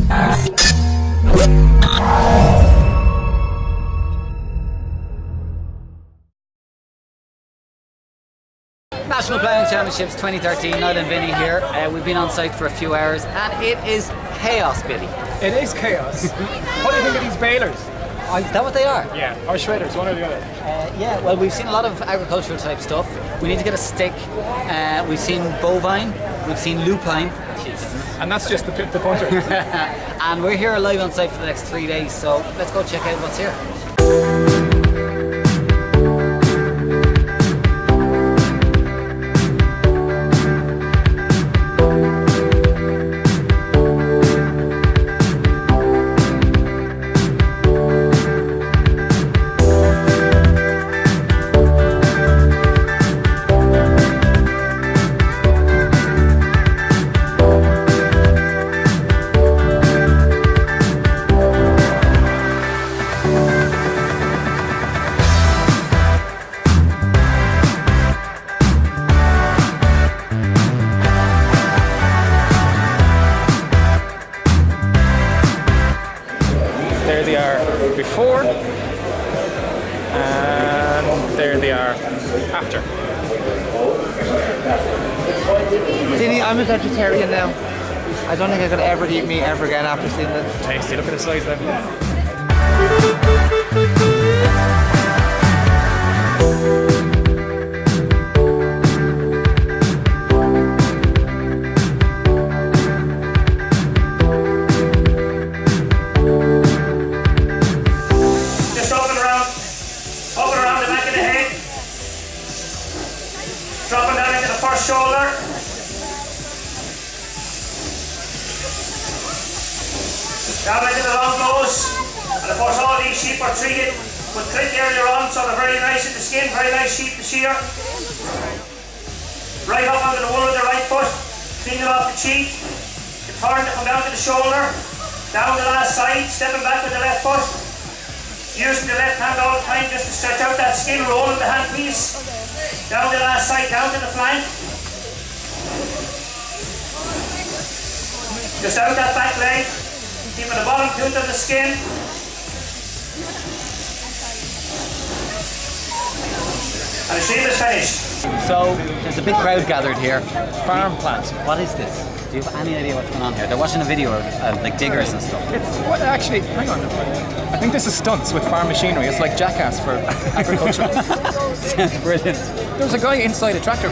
National Ploughing Championships 2013, Niall and Vinny here. We've been on site for a few hours and it is chaos, Billy. It is chaos. What do you think of these balers? Is that what they are? Yeah, or shredders, one or the other. Yeah, well, we've seen a lot of agricultural type stuff. We need to get a stick. We've seen bovine, we've seen lupine. And that's just the punter. And we're here live on site for the next 3 days, so let's go check out what's here. There they are before, and there they are after. Vinny, I'm a vegetarian now. I don't think I could ever eat meat ever again after seeing this. Tasty, look at the size of them. Dropping down into the first shoulder. Down into the long nose. And of course all these sheep are treated with click earlier on, so they're very nice in the skin, very nice sheep to shear. Right up onto the wool of the right foot, clean it off the cheek. The turn to come down to the shoulder, down the last side, stepping back with the left foot. Using the left hand all the time just to stretch out that skin, rolling the hand piece. Down the last side, down to the flank. Just out that back leg, keeping the bottom tooth of the skin. And the sheep is finished. So, there's a big crowd gathered here. Farm plant. What is this? Do you have any idea what's going on here? They're watching a video of like diggers and stuff. Well, actually, hang on. I think this is stunts with farm machinery. It's like Jackass for agriculture. Sounds brilliant. There was a guy inside a tractor.